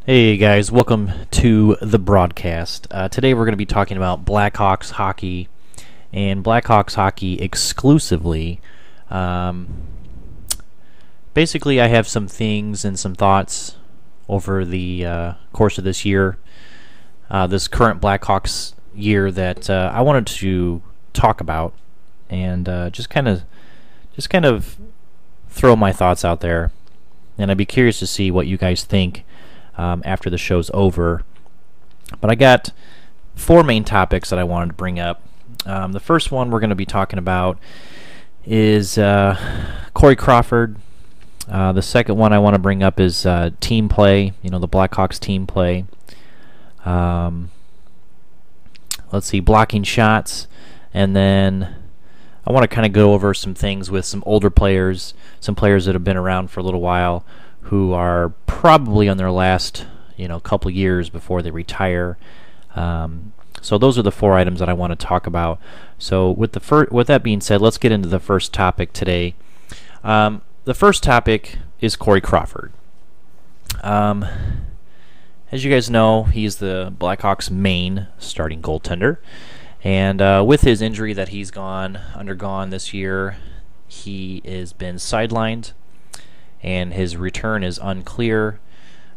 Hey guys, welcome to the broadcast. Today we're going to be talking about Blackhawks hockey and Blackhawks hockey exclusively. Basically, I have some things and some thoughts over the course of this year, this current Blackhawks year that I wanted to talk about and just kind of throw my thoughts out there. And I'd be curious to see what you guys think after the show's over. But I got four main topics that I wanted to bring up. The first one we're going to be talking about is Corey Crawford. The second one I want to bring up is team play, the Blackhawks team play. Let's see, blocking shots. And then I want to kind of go over some things with some older players, some players that have been around for a little while, who are probably on their last, couple years before they retire. So those are the four items that I want to talk about. So with that being said, let's get into the first topic today. The first topic is Corey Crawford. As you guys know, he's the Blackhawks' main starting goaltender. And with his injury that he's undergone this year, he has been sidelined, and his return is unclear,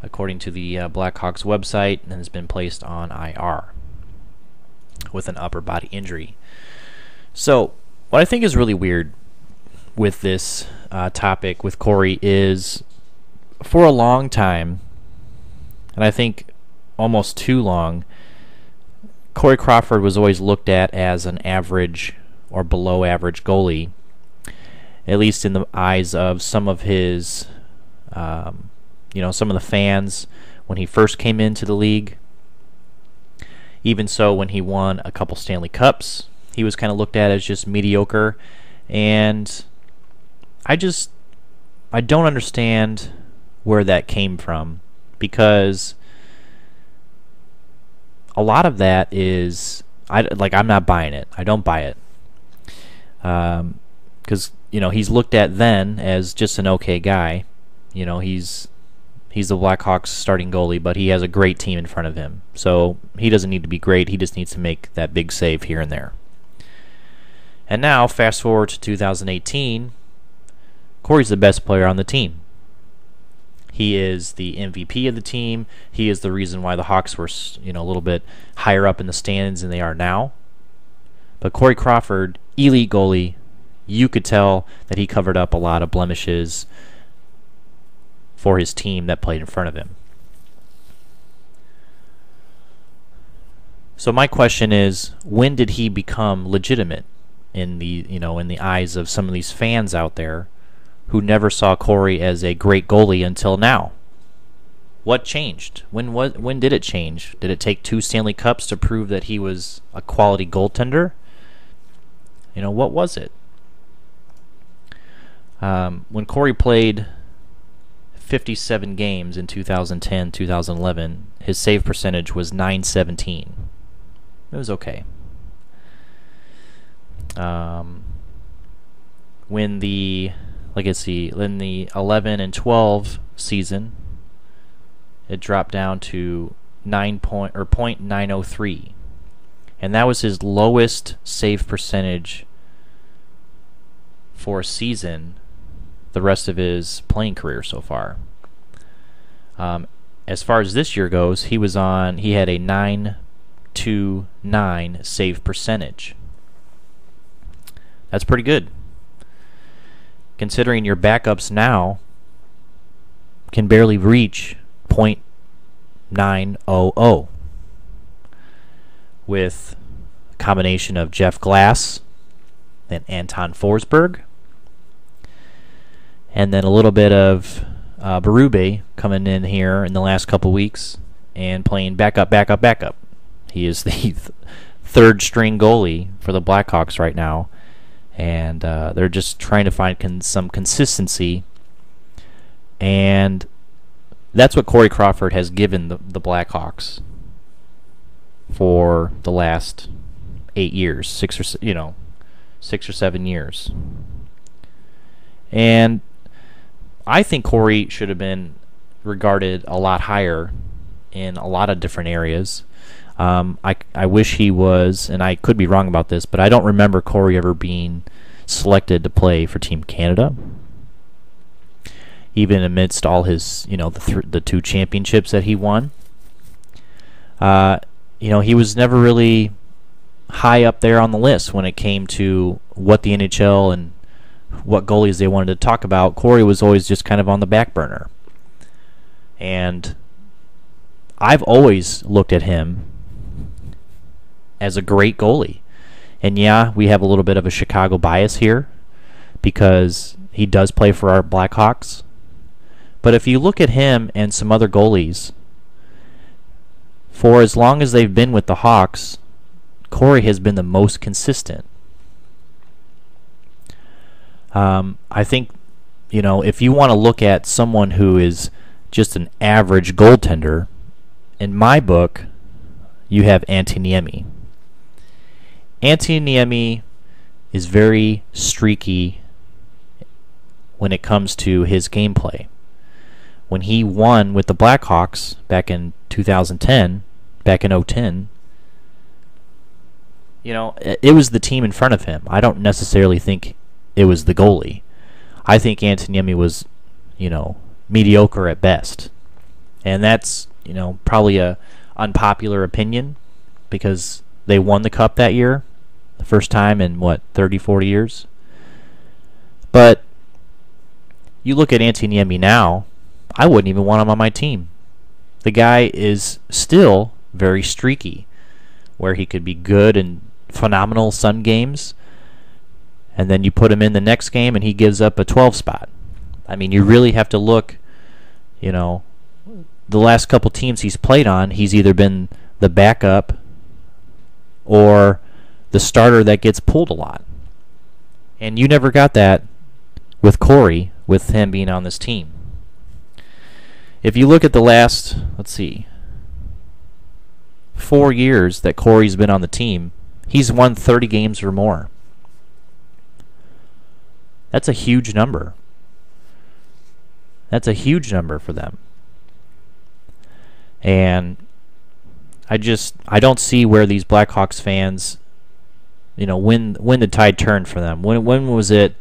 according to the Blackhawks website, and has been placed on IR with an upper body injury. So, what I think is really weird with this topic with Corey is, for a long time, and I think almost too long, Corey Crawford was always looked at as an average or below average goalie, at least in the eyes of some of his, some of the fans when he first came into the league. Even so, when he won a couple Stanley Cups, he was kind of looked at as just mediocre. And I don't understand where that came from, because a lot of that is, I'm not buying it. I don't buy it. Because, he's looked at then as just an okay guy. He's the Blackhawks starting goalie, but he has a great team in front of him. So he doesn't need to be great. He just needs to make that big save here and there. And now, fast forward to 2018, Corey's the best player on the team. He is the MVP of the team. He is the reason why the Hawks were, a little bit higher up in the standings than they are now. But Corey Crawford, elite goalie, you could tell that he covered up a lot of blemishes for his team that played in front of him. So my question is, when did he become legitimate in the eyes of some of these fans out there who never saw Corey as a great goalie until now? What changed? When did it change? Did it take 2 Stanley Cups to prove that he was a quality goaltender? What was it? When Corey played 57 games in 2010-2011, his save percentage was .917. It was okay. When the 11 and 12 season, it dropped down to .903, and that was his lowest save percentage for a season the rest of his playing career so far. As far as this year goes, he had a .929 save percentage. That's pretty good, considering your backups now can barely reach .900, with a combination of Jeff Glass and Anton Forsberg, and then a little bit of Berube coming in here in the last couple weeks and playing backup. He is the third string goalie for the Blackhawks right now, and they're just trying to find some consistency, and that's what Corey Crawford has given the Blackhawks for the last 8 years, 6 or 7 years. And I think Corey should have been regarded a lot higher in a lot of different areas. I wish he was, and I could be wrong about this, but I don't remember Corey ever being selected to play for Team Canada, even amidst all his, the 2 championships that he won. He was never really high up there on the list when it came to what the NHL and what goalies they wanted to talk about. Corey was always just kind of on the back burner. And I've always looked at him as a great goalie. And yeah, we have a little bit of a Chicago bias here because he does play for our Blackhawks. But if you look at him and some other goalies, for as long as they've been with the Hawks, Corey has been the most consistent. I think, if you want to look at someone who is just an average goaltender, in my book, you have Antti Niemi. Antti Niemi is very streaky when it comes to his gameplay. When he won with the Blackhawks back in 2010, back in 2010, it was the team in front of him. I don't necessarily think it was the goalie. I think Antti Niemi was, mediocre at best. And that's, probably a unpopular opinion because they won the Cup that year, the first time in, 30, 40 years. But you look at Antti Niemi now, I wouldn't even want him on my team. The guy is still very streaky, where he could be good in phenomenal Sun games, and then you put him in the next game and he gives up a 12 spot. I mean, you really have to look, the last couple teams he's played on, he's either been the backup or the starter that gets pulled a lot. And you never got that with Corey, with him being on this team. If you look at the last, 4 years that Corey's been on the team, he's won 30 games or more. That's a huge number. That's a huge number for them. And I don't see where these Blackhawks fans, when the tide turned for them. When was it,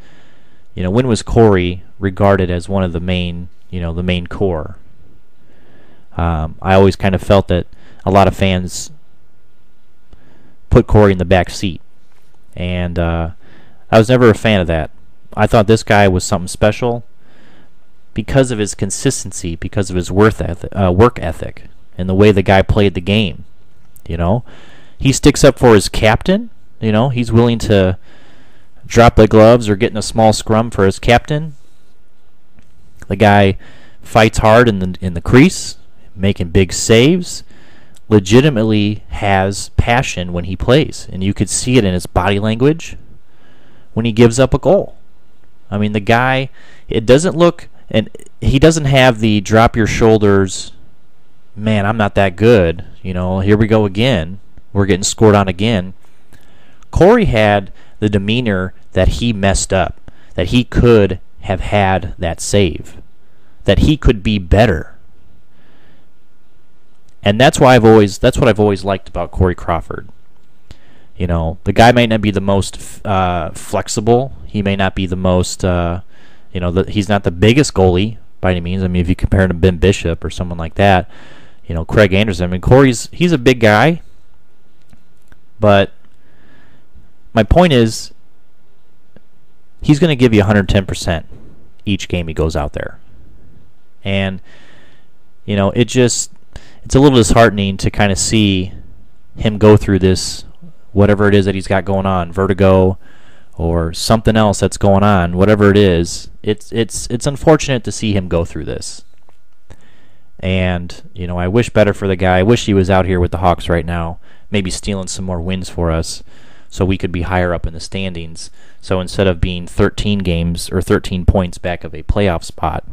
when was Corey regarded as one of the main, the main core? I always kind of felt that a lot of fans put Corey in the back seat. And I was never a fan of that. I thought this guy was something special because of his consistency, because of his work ethic, and the way the guy played the game. He sticks up for his captain. He's willing to drop the gloves or get in a small scrum for his captain. The guy fights hard in the crease, making big saves. Legitimately has passion when he plays, and you could see it in his body language when he gives up a goal. I mean, the guy, it doesn't look, and he doesn't have the drop your shoulders, man, I'm not that good, here we go again, we're getting scored on again. Corey had the demeanor that he messed up, that he could have had that save, that he could be better. And that's what I've always liked about Corey Crawford. The guy may not be the most flexible. He may not be the most, he's not the biggest goalie by any means. I mean, if you compare him to Ben Bishop or someone like that, Craig Anderson. I mean, he's a big guy. But my point is, he's going to give you 110% each game he goes out there. And, it's a little disheartening to kind of see him go through this, whatever it is that he's got going on, vertigo or something else that's going on, whatever it is. It's unfortunate to see him go through this. And, I wish better for the guy. I wish he was out here with the Hawks right now, maybe stealing some more wins for us so we could be higher up in the standings. So instead of being 13 games or 13 points back of a playoff spot,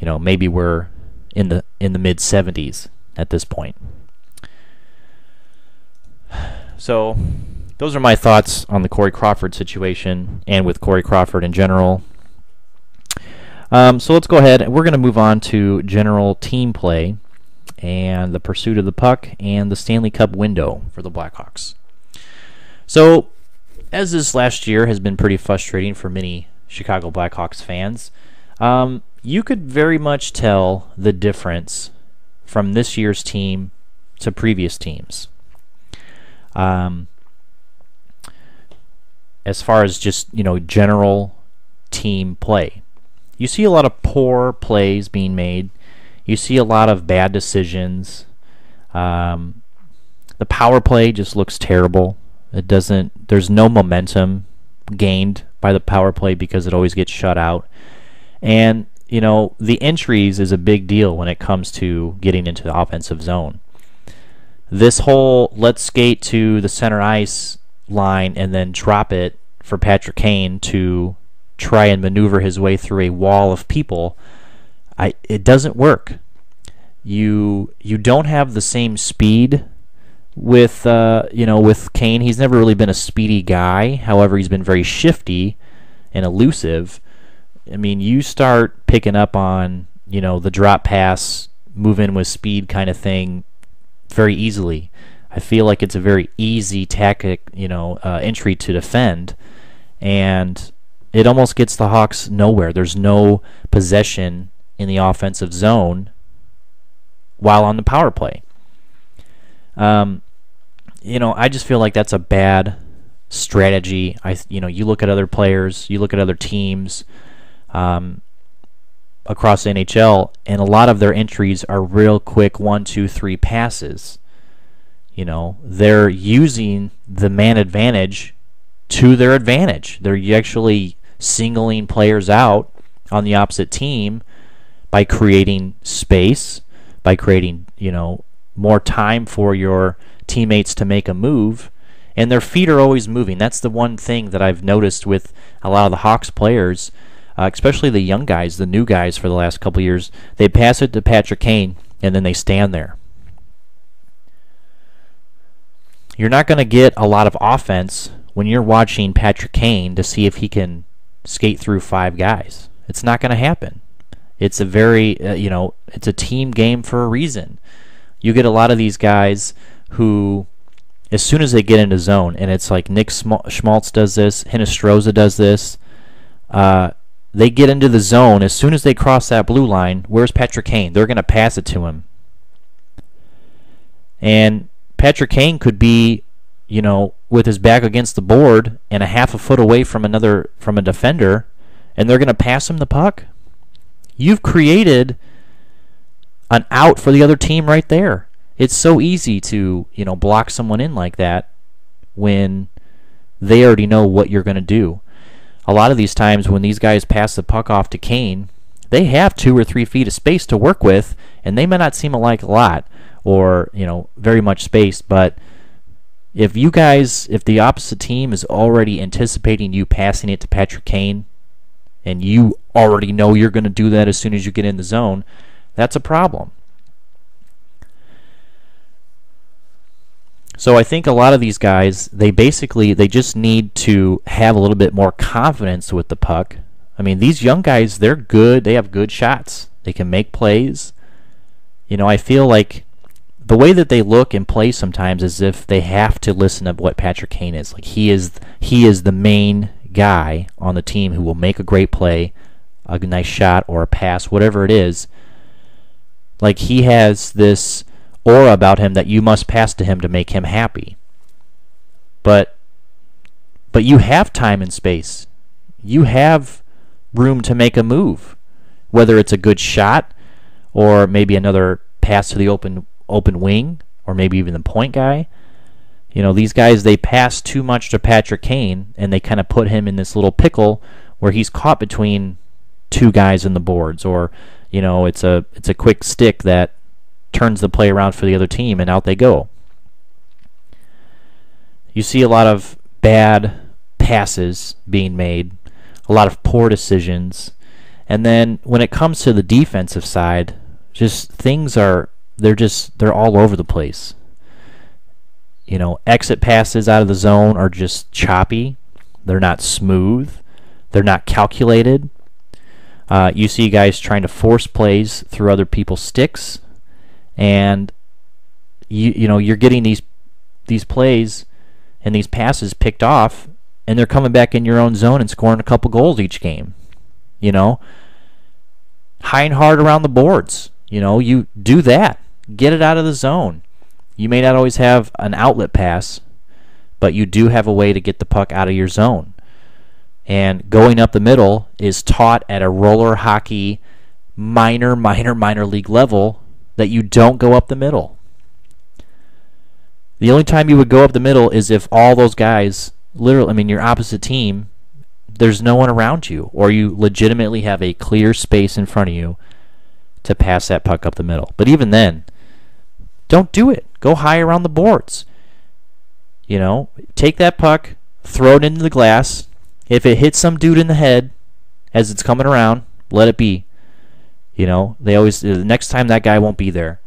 maybe we're in the mid 70s at this point. So those are my thoughts on the Corey Crawford situation and with Corey Crawford in general. So let's go ahead. We're going to move on to general team play. and the pursuit of the puck and the Stanley Cup window for the Blackhawks. So, as this last year has been pretty frustrating for many Chicago Blackhawks fans, you could very much tell the difference from this year's team to previous teams. As far as just, general team play. You see a lot of poor plays being made. You see a lot of bad decisions. The power play just looks terrible. There's no momentum gained by the power play because it always gets shut out. And, the entries is a big deal when it comes to getting into the offensive zone. This whole let's skate to the center ice line and then drop it for Patrick Kane to try and maneuver his way through a wall of people, it doesn't work. You don't have the same speed with with Kane. He's never really been a speedy guy. However, he's been very shifty and elusive. I mean, you start picking up on the drop pass, move in with speed kind of thing very easily. I feel like it's a very easy tactic, entry to defend, and it almost gets the Hawks nowhere. There's no possession in the offensive zone while on the power play. I just feel like that's a bad strategy. You look at other players, you look at other teams across the NHL, and a lot of their entries are real quick 1, 2, 3 passes. They're using the man advantage to their advantage. They're actually singling players out on the opposite team by creating space, by creating, more time for your teammates to make a move, and their feet are always moving. That's the one thing that I've noticed with a lot of the Hawks players, especially the young guys, the new guys for the last couple of years. They pass it to Patrick Kane, and then they stand there. You're not going to get a lot of offense when you're watching Patrick Kane to see if he can skate through 5 guys. It's not going to happen. It's a very, it's a team game for a reason. You get a lot of these guys who, as soon as they get into zone, and it's like Nick Schmaltz does this, Hinostroza does this, they get into the zone. As soon as they cross that blue line, where's Patrick Kane? They're going to pass it to him. And Patrick Kane could be, with his back against the board and a half a foot away from a defender, and they're going to pass him the puck. You've created an out for the other team right there. It's so easy to, block someone in like that when they already know what you're going to do. A lot of these times when these guys pass the puck off to Kane, they have 2 or 3 feet of space to work with, and they may not seem like a lot or, very much space, but if the opposite team is already anticipating you passing it to Patrick Kane, and you already know you're going to do that as soon as you get in the zone, that's a problem. So I think a lot of these guys, they just need to have a little bit more confidence with the puck. I mean, these young guys, they're good. They have good shots. They can make plays. I feel like the way that they look and play sometimes is if they have to listen to what Patrick Kane is. Like he is the main guy on the team who will make a great play, a nice shot or a pass, whatever it is. Like he has this aura about him that you must pass to him to make him happy. But you have time and space. You have room to make a move, whether it's a good shot or maybe another pass to the open wing or maybe even the point guy. These guys, they pass too much to Patrick Kane, and they kind of put him in this little pickle where he's caught between 2 guys in the boards, or it's a quick stick that turns the play around for the other team, and out they go. You see a lot of bad passes being made, a lot of poor decisions, and then when it comes to the defensive side, just things they're all over the place. Exit passes out of the zone are just choppy. They're not smooth. They're not calculated. You see guys trying to force plays through other people's sticks, and you're getting these plays and these passes picked off, and they're coming back in your own zone and scoring a couple goals each game. High and hard around the boards. You do that. Get it out of the zone. You may not always have an outlet pass, but you do have a way to get the puck out of your zone. And going up the middle is taught at a roller hockey minor league level, that you don't go up the middle. The only time you would go up the middle is if all those guys, literally, your opposite team, there's no one around you, or you legitimately have a clear space in front of you to pass that puck up the middle. But even then, don't do it. Go high around the boards. Take that puck, throw it into the glass. If it hits some dude in the head as it's coming around, let it be. They always, the next time that guy won't be there,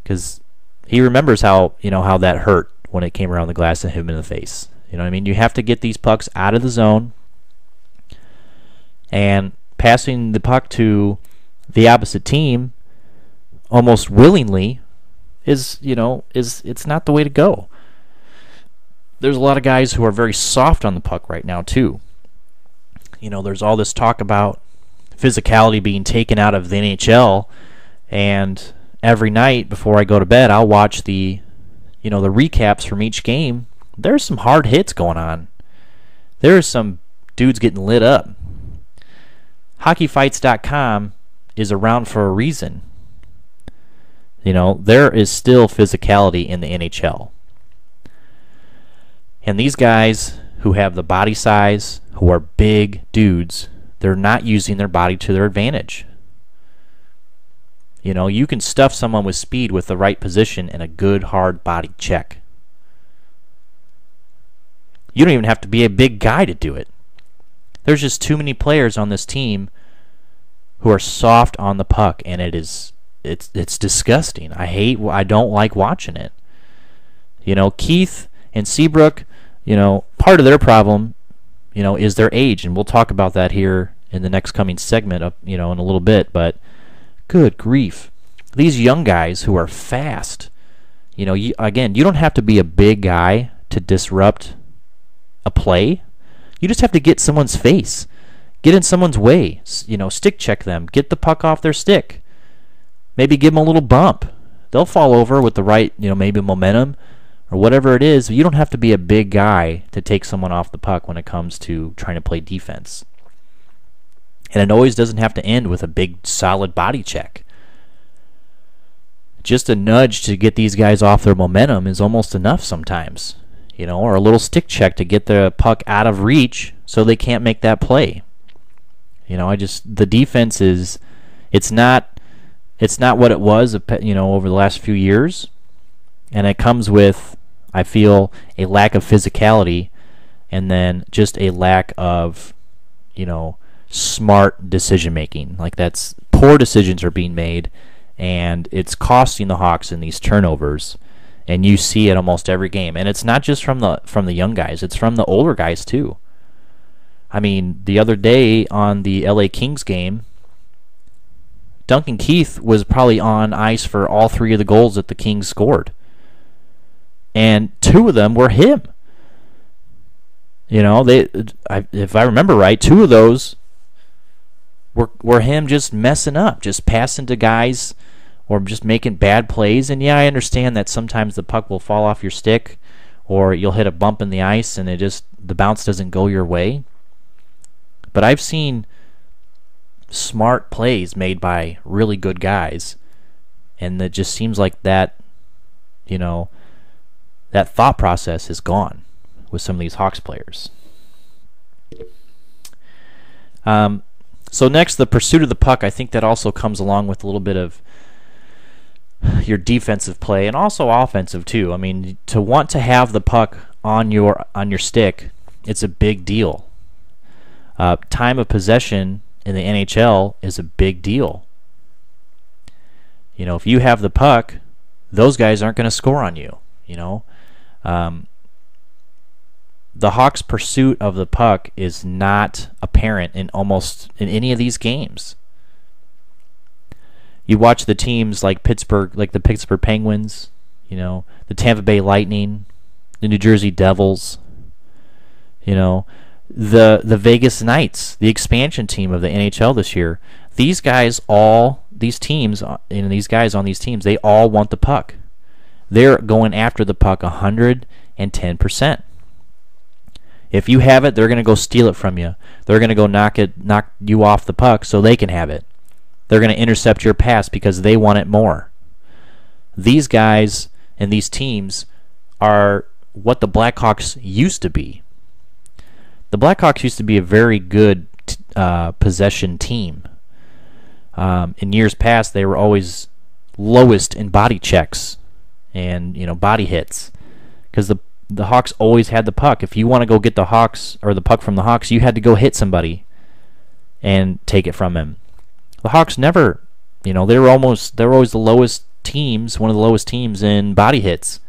because he remembers how that hurt when it came around the glass and hit him in the face. You have to get these pucks out of the zone, and passing the puck to the opposite team almost willingly is it's not the way to go. There's a lot of guys who are very soft on the puck right now too. There's all this talk about physicality being taken out of the NHL, and every night before I go to bed, I'll watch the recaps from each game. There's some hard hits going on. There's some dudes getting lit up. HockeyFights.com is around for a reason. There is still physicality in the NHL. And these guys who have the body size, who are big dudes, they're not using their body to their advantage. You can stuff someone with speed with the right position and a good hard body check. You don't even have to be a big guy to do it. There's just too many players on this team who are soft on the puck, and it's disgusting. I don't like watching it. Keith and Seabrook, part of their problem, is their age, and we'll talk about that here in the next coming segment in a little bit, but good grief. These young guys who are fast, you don't have to be a big guy to disrupt a play. You just have to get someone's face, get in someone's way, stick check them, get the puck off their stick, maybe give them a little bump. They'll fall over with the right, maybe momentum or whatever it is. You don't have to be a big guy to take someone off the puck when it comes to trying to play defense. And it always doesn't have to end with a big, solid body check. Just a nudge to get these guys off their momentum is almost enough sometimes. Or a little stick check to get the puck out of reach so they can't make that play. The defense it's not what it was, over the last few years. And it comes with, I feel, a lack of physicality, and then just a lack of, smart decision making. That's poor decisions are being made, and it's costing the Hawks in these turnovers. And you see it almost every game. And it's not just from the young guys, it's from the older guys too. The other day on the LA Kings game, Duncan Keith was probably on ice for all three of the goals that the Kings scored. And two of them were him. If I remember right, two of those were him just messing up, just passing to guys or just making bad plays. And yeah, I understand that sometimes the puck will fall off your stick, or you'll hit a bump in the ice and the bounce doesn't go your way. But I've seen smart plays made by really good guys, and it just seems like that thought process is gone with some of these Hawks players. So next, the pursuit of the puck. I think that also comes along with a little bit of your defensive play and also offensive too. To want to have the puck on your stick, it's a big deal. Time of possession in the NHL is a big deal. If you have the puck, those guys aren't going to score on you. The Hawks' pursuit of the puck is not apparent in any of these games. You watch the teams like Pittsburgh, like the Pittsburgh Penguins, the Tampa Bay Lightning, the New Jersey Devils, the Vegas Knights, the expansion team of the NHL this year. These guys these teams, these guys on these teams, they all want the puck. They're going after the puck 110%. If you have it, they're going to go steal it from you. They're going to go knock you off the puck so they can have it. They're going to intercept your pass because they want it more. These guys and these teams are what the Blackhawks used to be. The Blackhawks used to be a very good possession team. In years past, they were always lowest in body checks and body hits because the Hawks always had the puck. If you want to go get the Hawks or the puck from the Hawks, you had to go hit somebody and take it from him. The Hawks never, they were always the lowest teams, one of the lowest teams in body hits.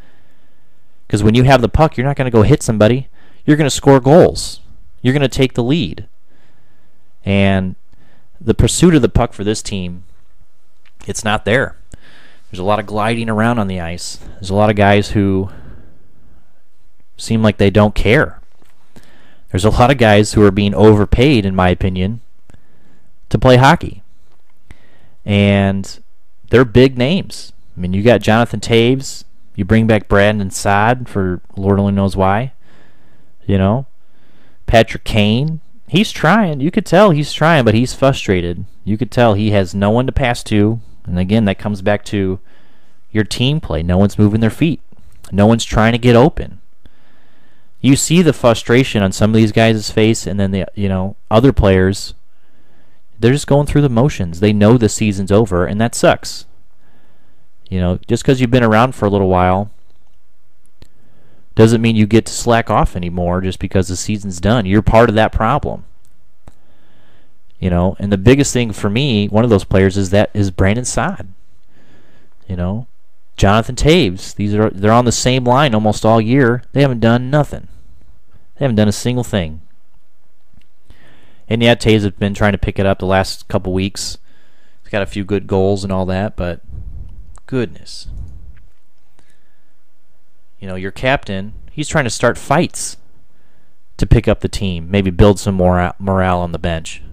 Because when you have the puck, you're not going to go hit somebody. You're going to score goals. You're going to take the lead. And the pursuit of the puck for this team, it's not there. There's a lot of gliding around on the ice. There's a lot of guys who seem like they don't care. There's a lot of guys who are being overpaid, in my opinion, to play hockey. And they're big names. I mean, you got Jonathan Toews. You bring back Brandon Saad for Lord only knows why. Patrick Kane. He's trying. You could tell he's trying, but he's frustrated. You could tell he has no one to pass to. And again, that comes back to your team play. No one's moving their feet. No one's trying to get open. You see the frustration on some of these guys' face, and then the other players, they're just going through the motions. They know the season's over, and that sucks. Just because you've been around for a little while doesn't mean you get to slack off anymore just because the season's done. You're part of that problem. And the biggest thing for me, one of those players is Brandon Saad. Jonathan Toews. They're on the same line almost all year. They haven't done nothing. They haven't done a single thing. And yeah, Toews has been trying to pick it up the last couple weeks. He's got a few good goals and all that, but goodness. Your captain, he's trying to start fights to pick up the team, maybe build some morale on the bench.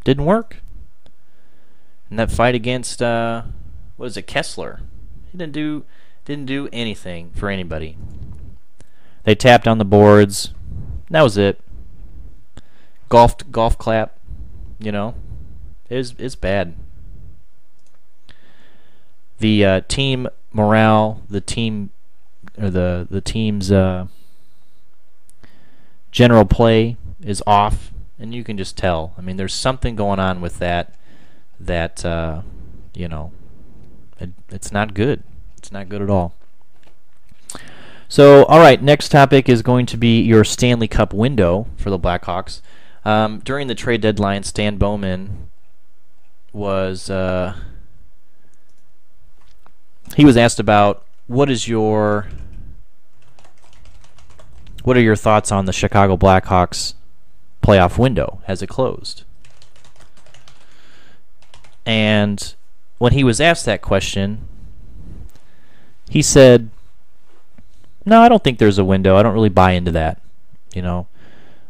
Didn't work. And that fight against Kessler? He didn't do anything for anybody. They tapped on the boards. That was it. Golf clap. It's bad. The team morale, the team's general play is off, and you can just tell. I mean, there's something going on with that it's not good. It's not good at all. So, all right, next topic is going to be your Stanley Cup window for the Blackhawks. During the trade deadline, Stan Bowman was he was asked about what are your thoughts on the Chicago Blackhawks playoff window? Has it closed? And when he was asked that question, he said, "No, I don't think there's a window. I don't really buy into that.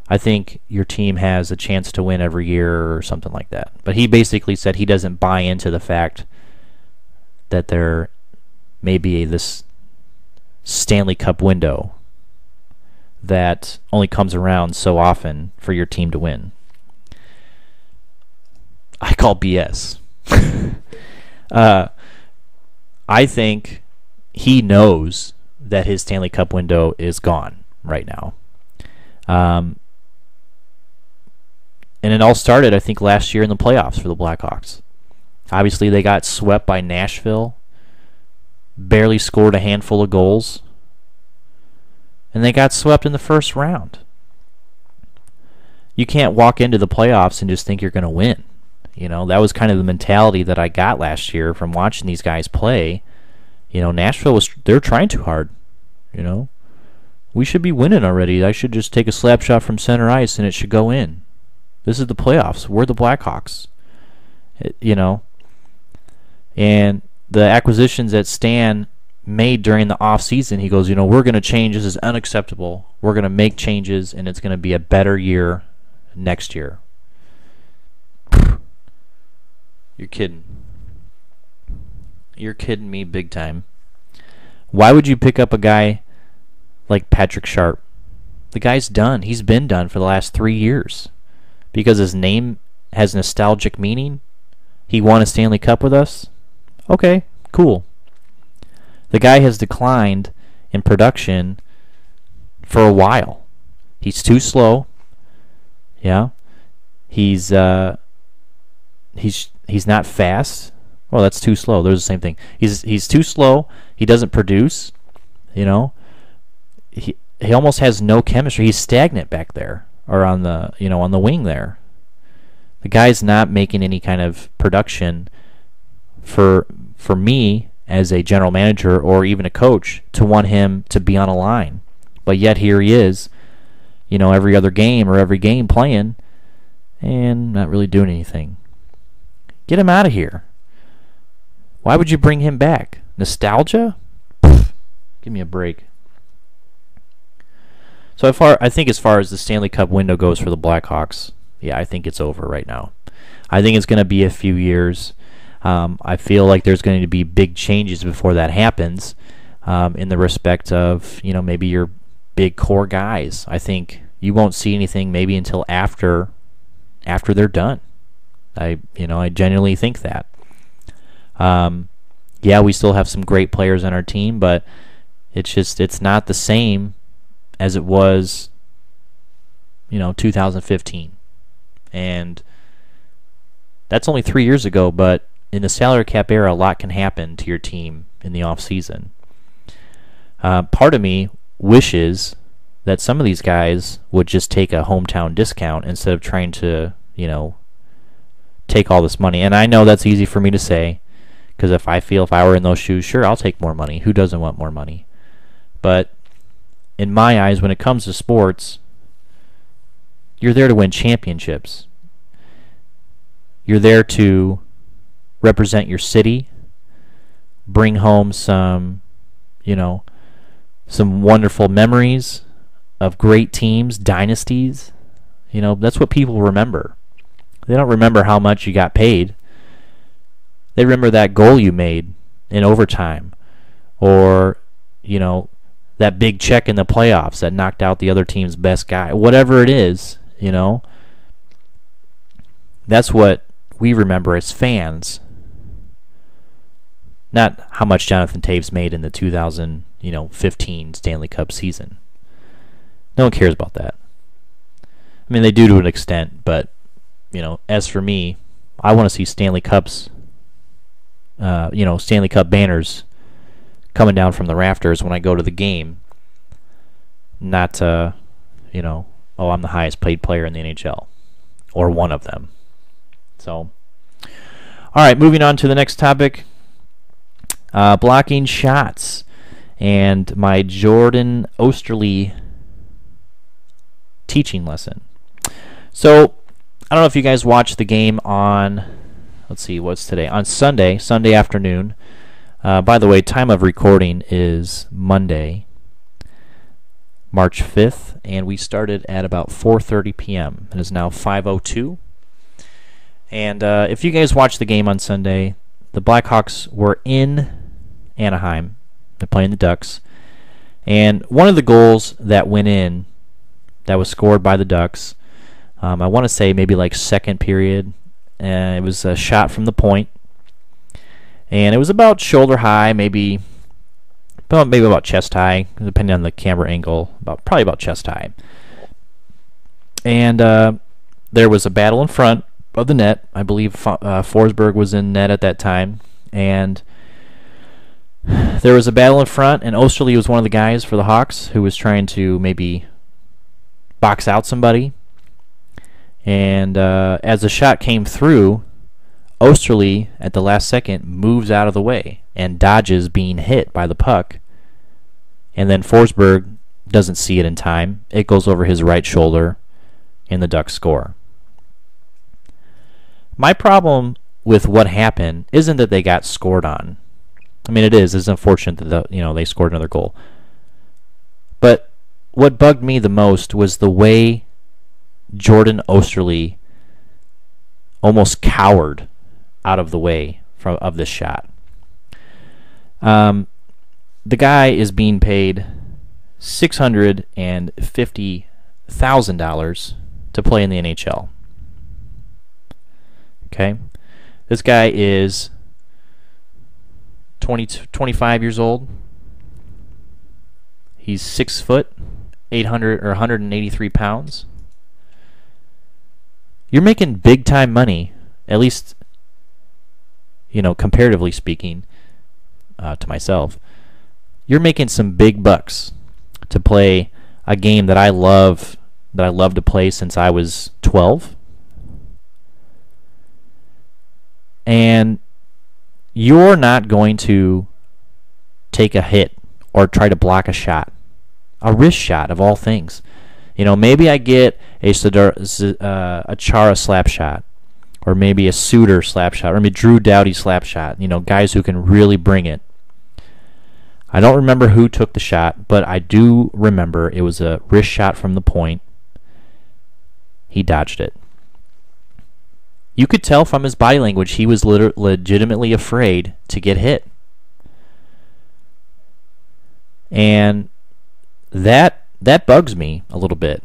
I think your team has a chance to win every year or something like that." But he basically said he doesn't buy into the fact that there may be this Stanley Cup window that only comes around so often for your team to win. I call BS. I think he knows that his Stanley Cup window is gone right now. And it all started, I think, last year in the playoffs for the Blackhawks. Obviously, they got swept by Nashville, barely scored a handful of goals, and they got swept in the first round. You can't walk into the playoffs and just think you're going to win. That was kind of the mentality that I got last year from watching these guys play. Nashville they're trying too hard. We should be winning already. I should just take a slap shot from center ice and it should go in. This is the playoffs. We're the Blackhawks. And the acquisitions that Stan made during the off season, he goes, we're going to change. This is unacceptable. We're going to make changes, and it's going to be a better year next year. You're kidding. You're kidding me big time. Why would you pick up a guy like Patrick Sharp? The guy's done. He's been done for the last 3 years. Because his name has nostalgic meaning? He won a Stanley Cup with us? Okay, cool. The guy has declined in production for a while. He's too slow. Yeah. He's not fast. Well, that's too slow. They're the same thing. He's too slow. He doesn't produce. He almost has no chemistry. He's stagnant back there, or on the on the wing there. The guy's not making any kind of production for me as a general manager or even a coach to want him to be on a line. But yet here he is, every other game or every game playing and not really doing anything. Get him out of here. Why would you bring him back? Nostalgia? Pfft, give me a break. So I think as far as the Stanley Cup window goes for the Blackhawks, yeah, I think it's over right now. I think it's going to be a few years. I feel like there's going to be big changes before that happens, in the respect of maybe your big core guys. I think you won't see anything maybe until after they're done. I genuinely think that. Yeah, we still have some great players on our team, but it's not the same as it was 2015. And that's only 3 years ago, but in the salary cap era, a lot can happen to your team in the off season. Part of me wishes that some of these guys would just take a hometown discount instead of trying to, take all this money. And I know that's easy for me to say, because if I were in those shoes, sure, I'll take more money. Who doesn't want more money? But in my eyes, when it comes to sports, you're there to win championships. You're there to represent your city, bring home some wonderful memories of great teams, dynasties. That's what people remember. They don't remember how much you got paid. They remember that goal you made in overtime, or that big check in the playoffs that knocked out the other team's best guy. Whatever it is, that's what we remember as fans. Not how much Jonathan Toews made in the 2015 Stanley Cup season. No one cares about that. I mean, they do to an extent, but as for me, I want to see Stanley Cups. Stanley Cup banners coming down from the rafters when I go to the game. Not, I'm the highest paid player in the NHL, or one of them. So, all right, moving on to the next topic. Blocking shots, and my Jordan Osterley teaching lesson. So, I don't know if you guys watched the game on, let's see, what's today? On Sunday afternoon. By the way, time of recording is Monday, March 5th, and we started at about 4:30 p.m. It is now 5:02. And if you guys watched the game on Sunday, the Blackhawks were in Anaheim. They're playing the Ducks. And one of the goals that went in, that was scored by the Ducks, I want to say maybe like second period, it was a shot from the point. And it was about shoulder high, maybe about chest high, depending on the camera angle, probably about chest high. And there was a battle in front of the net. I believe Forsberg was in net at that time. And there was a battle in front, and Osterley was one of the guys for the Hawks who was trying to maybe box out somebody. And as the shot came through, Osterley, at the last second, moves out of the way and dodges being hit by the puck. And then Forsberg doesn't see it in time. It goes over his right shoulder, and the Ducks score. My problem with what happened isn't that they got scored on. I mean, it is. It's unfortunate that they scored another goal. But what bugged me the most was the way Jordan Osterley almost cowered out of the way of this shot. The guy is being paid $650,000 to play in the NHL. Okay? This guy is 25 years old. He's 6 foot, 183 pounds. You're making big time money, at least, comparatively speaking, to myself. You're making some big bucks to play a game that I love to play since I was 12. And you're not going to take a hit or try to block a shot. A wrist shot, of all things. Maybe I get a Chara slap shot, or maybe a Suter slap shot, or maybe Drew Doughty slap shot. Guys who can really bring it. I don't remember who took the shot, but I do remember it was a wrist shot from the point. He dodged it. You could tell from his body language he was legitimately afraid to get hit. And that bugs me a little bit.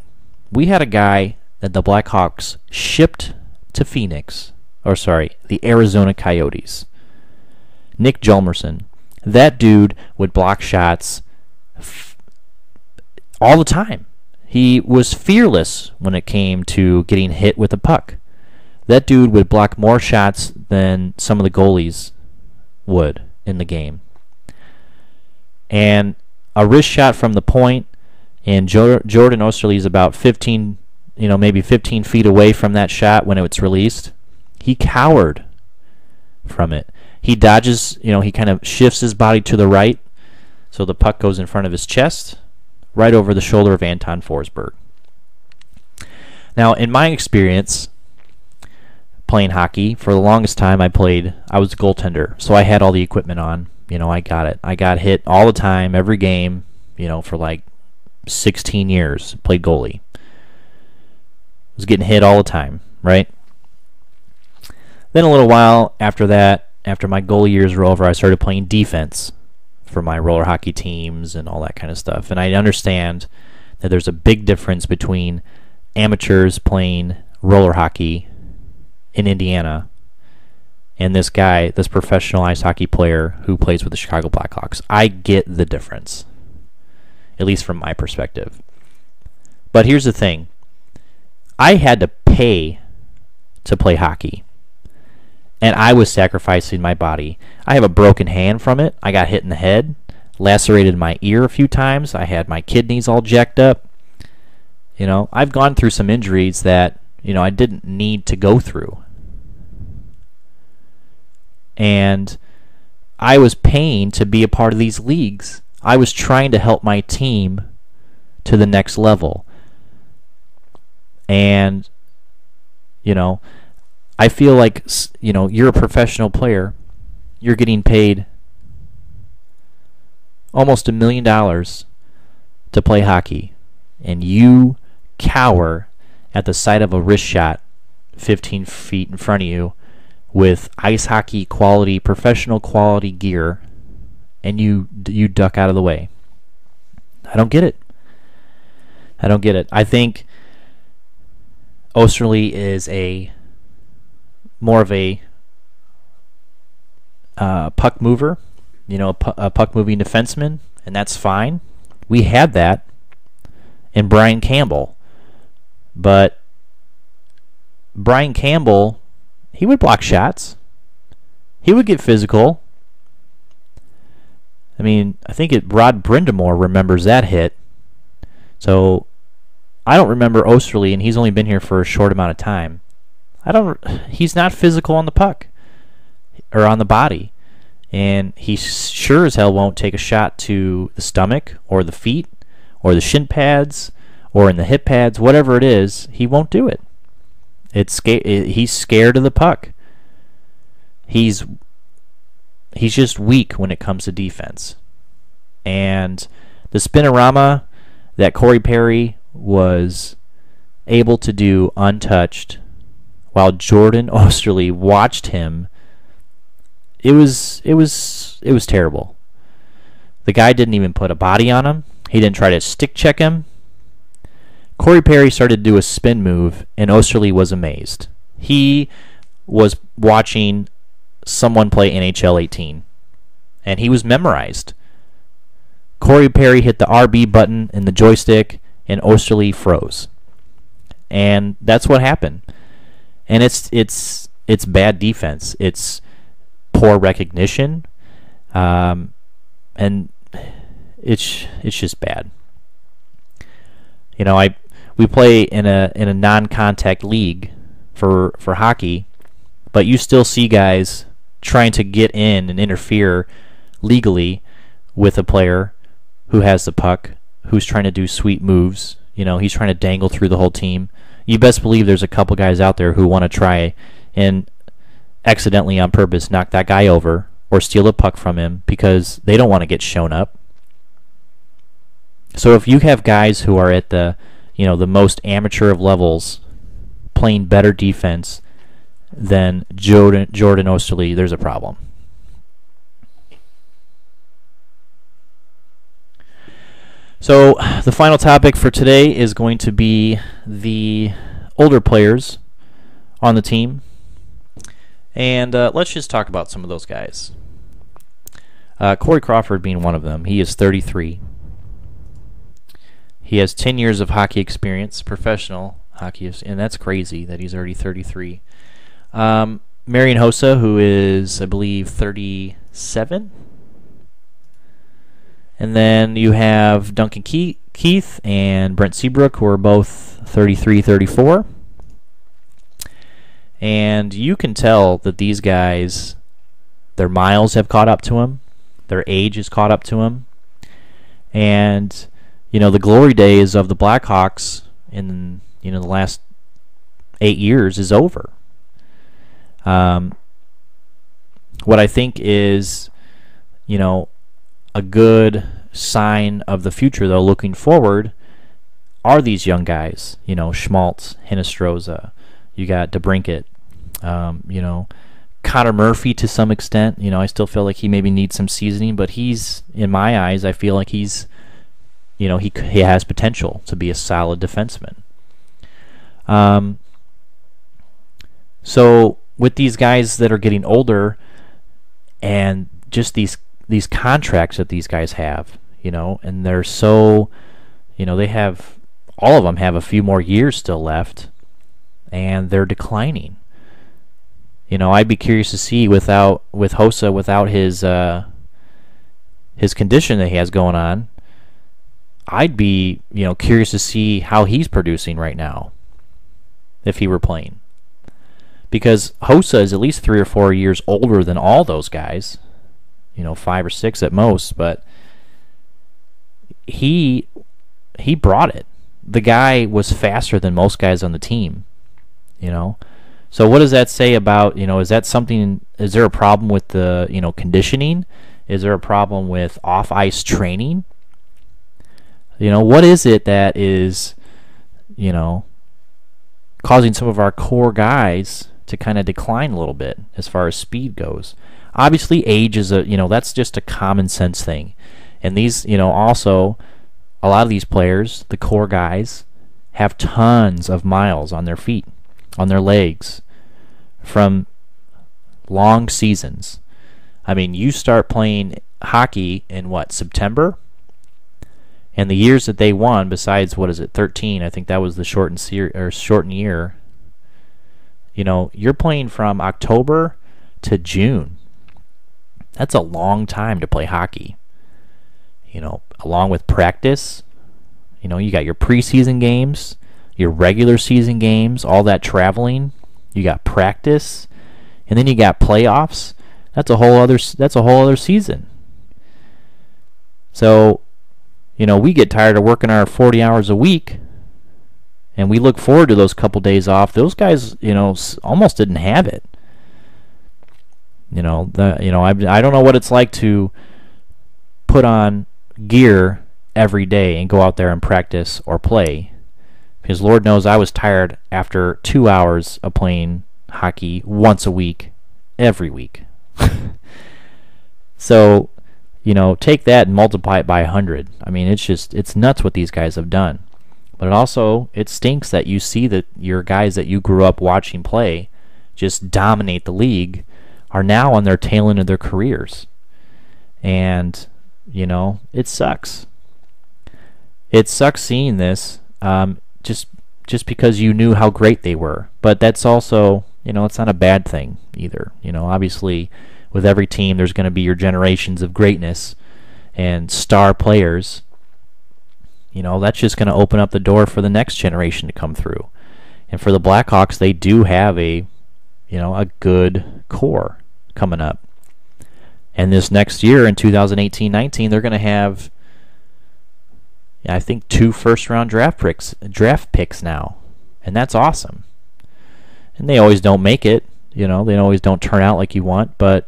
We had a guy that the Blackhawks shipped to the Arizona Coyotes. Nick Hjalmarsson. That dude would block shots all the time. He was fearless when it came to getting hit with a puck. That dude would block more shots than some of the goalies would in the game. And a wrist shot from the point, and Jordan Osterley is about 15, maybe 15 feet away from that shot when it's released. He cowered from it. He dodges, he kind of shifts his body to the right, so the puck goes in front of his chest, right over the shoulder of Anton Forsberg. Now, in my experience playing hockey, for the longest time I was a goaltender, so I had all the equipment on. I got it. I got hit all the time, every game, for like 16 years. Played goalie. Was getting hit all the time, right? Then a little while after that, after my goalie years were over, I started playing defense for my roller hockey teams and all that kind of stuff. And I understand that there's a big difference between amateurs playing roller hockey in Indiana and this professional ice hockey player who plays with the Chicago Blackhawks. I get the difference, at least from my perspective. But here's the thing. I had to pay to play hockey, and I was sacrificing my body. I have a broken hand from it. I got hit in the head, lacerated my ear a few times. I had my kidneys all jacked up. I've gone through some injuries that, I didn't need to go through. And I was paying to be a part of these leagues. I was trying to help my team to the next level. And, I feel like, you're a professional player. You're getting paid almost $1 million to play hockey. And you cower at the sight of a wrist shot 15 feet in front of you with ice hockey quality, professional quality gear, and you duck out of the way. I don't get it. I think Osterley is more of a puck mover, a puck moving defenseman, and that's fine. We had that in Brian Campbell, but Brian Campbell, he would block shots. He would get physical. I mean, I think Rod Brindamore remembers that hit. So I don't remember Osterley, and he's only been here for a short amount of time. He's not physical on the puck or on the body, and he sure as hell won't take a shot to the stomach or the feet or the shin pads or in the hip pads, whatever it is. He won't do it. He's scared of the puck. he's just weak when it comes to defense. And the spinorama that Corey Perry was able to do untouched while Jordan Osterley watched him, it was terrible. The guy didn't even put a body on him. He didn't try to stick check him. Corey Perry started to do a spin move, and Osterley was amazed. He was watching someone play NHL 18, and he was memorized. Corey Perry hit the RB button in the joystick, and Osterley froze. And that's what happened. And it's bad defense. It's poor recognition, and it's just bad. You know, we play in a non-contact league for hockey, but you still see guys trying to get in and interfere legally with a player who has the puck, who's trying to do sweet moves. You know, he's trying to dangle through the whole team. You best believe there's a couple guys out there who want to try and accidentally on purpose knock that guy over or steal a puck from him because they don't want to get shown up. So if you have guys who are at the most amateur of levels playing better defense than Jordan Osterley, there's a problem. So the final topic for today is going to be the older players on the team. And let's just talk about some of those guys. Corey Crawford being one of them. He is 33. He has 10 years of hockey experience, professional hockey, and that's crazy that he's already 33. Marian Hossa, who is, I believe, 37. And then you have Duncan Keith and Brent Seabrook, who are both 33, 34. And you can tell that these guys, their miles have caught up to them. Their age has caught up to them. And, the glory days of the Blackhawks in, the last 8 years is over. What I think is, a good sign of the future, though, looking forward, are these young guys. Schmaltz, Hinostroza, you got DeBrincat, Connor Murphy to some extent. I still feel like he maybe needs some seasoning, but he's, in my eyes, I feel like he's, he has potential to be a solid defenseman. So with these guys that are getting older, and just these contracts that these guys have, and they're so, they have, all of them have a few more years still left, and they're declining. I'd be curious to see with Hossa, without his condition that he has going on, I'd be, curious to see how he's producing right now if he were playing. Because Hossa is at least 3 or 4 years older than all those guys. 5 or 6 at most, but he brought it. The guy was faster than most guys on the team, So what does that say about, is that something, is there a problem with the, conditioning? Is there a problem with off-ice training? What is it that is, causing some of our core guys to kind of decline a little bit as far as speed goes? Obviously, age is that's just a common sense thing. And these, also, a lot of these players, the core guys, have tons of miles on their feet, on their legs, from long seasons. I mean, you start playing hockey in September? And the years that they won, besides, 13, I think that was the shortened year, you're playing from October to June. That's a long time to play hockey. Along with practice, you got your preseason games, your regular season games, all that traveling. You got practice, and then you got playoffs. That's a whole other season. So, we get tired of working our 40 hours a week, and we look forward to those couple days off. Those guys, almost didn't have it. I don't know what it's like to put on gear every day and go out there and practice or play, because Lord knows I was tired after 2 hours of playing hockey once a week, every week. So, take that and multiply it by 100. I mean, it's nuts what these guys have done. But it stinks that you see that your guys that you grew up watching play just dominate the league are now on their tail end of their careers. And, it sucks. It sucks seeing this, just because you knew how great they were. But that's also, it's not a bad thing either. Obviously, with every team, there's going to be your generations of greatness and star players. That's just going to open up the door for the next generation to come through. And for the Blackhawks, they do have a good core coming up. And this next year, in 2018-19, they're going to have, I think, 2 first-round draft picks now. And that's awesome. And they always don't make it. They always don't turn out like you want. But,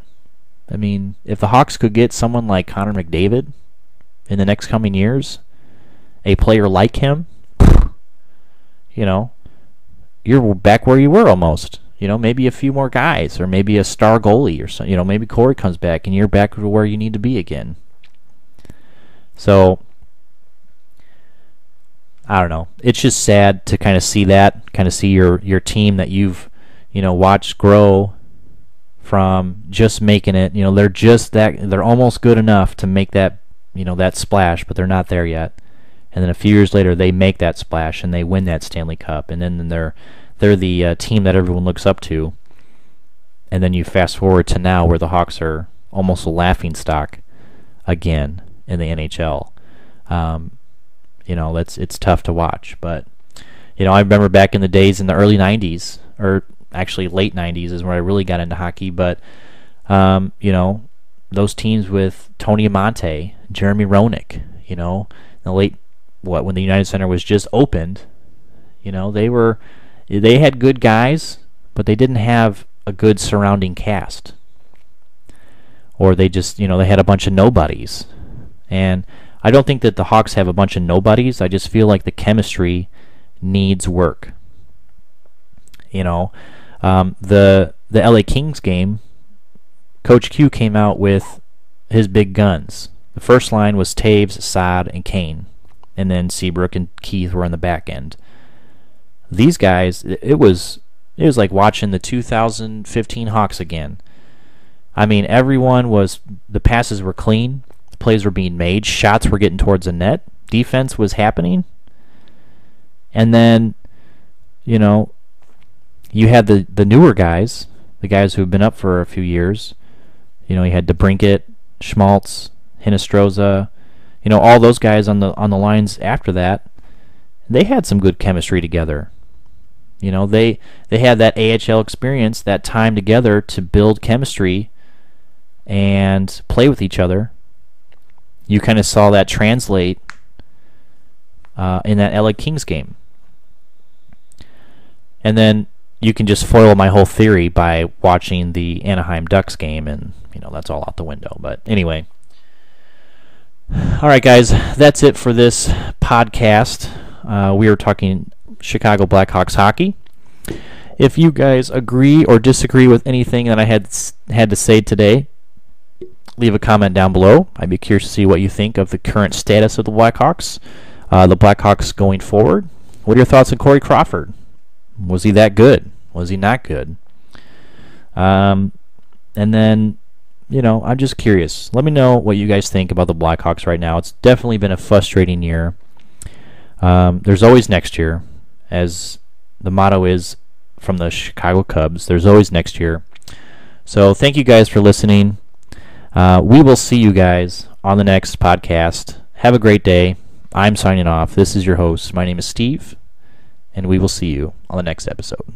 I mean, if the Hawks could get someone like Connor McDavid in the next coming years, a player like him, you're back where you were almost. Maybe a few more guys, or maybe a star goalie, or something. Maybe Corey comes back and you're back to where you need to be again. So, I don't know. It's just sad to kind of see that, kind of see your team that you've, watched grow from just making it. They're almost good enough to make that, that splash, but they're not there yet. And then a few years later, they make that splash and they win that Stanley Cup, and then they're the team that everyone looks up to. And then you fast forward to now, where the Hawks are almost a laughingstock again in the NHL. It's tough to watch. But I remember back in the days in the early '90s, or actually late '90s, is where I really got into hockey. But those teams with Tony Amonte, Jeremy Roenick, in the late when the United Center was just opened, they had good guys, but they didn't have a good surrounding cast. Or they just, they had a bunch of nobodies. And I don't think that the Hawks have a bunch of nobodies. I just feel like the chemistry needs work. The LA Kings game, Coach Q came out with his big guns. The first line was Taves, Saad, and Kane. And then Seabrook and Keith were on the back end. These guys, it was like watching the 2015 Hawks again. I mean, the passes were clean, the plays were being made, shots were getting towards the net, defense was happening. And then, you had the newer guys, the guys who have been up for a few years. You had DeBrincat, Schmaltz, Hinostroza, all those guys on the lines after that. They had some good chemistry together. They had that AHL experience, that time together to build chemistry and play with each other. You kind of saw that translate in that LA Kings game. And then you can just foil my whole theory by watching the Anaheim Ducks game, and that's all out the window. But anyway, all right, guys, that's it for this podcast. We were talking Chicago Blackhawks hockey. If you guys agree or disagree with anything that I had to say today, leave a comment down below. I'd be curious to see what you think of the current status of the Blackhawks, going forward. What are your thoughts on Corey Crawford? Was he that good? Was he not good? And then, I'm just curious. Let me know what you guys think about the Blackhawks right now. It's definitely been a frustrating year. There's always next year, as the motto is from the Chicago Cubs. There's always next year. So thank you guys for listening. We will see you guys on the next podcast. Have a great day. I'm signing off. This is your host. My name is Steve, and we will see you on the next episode.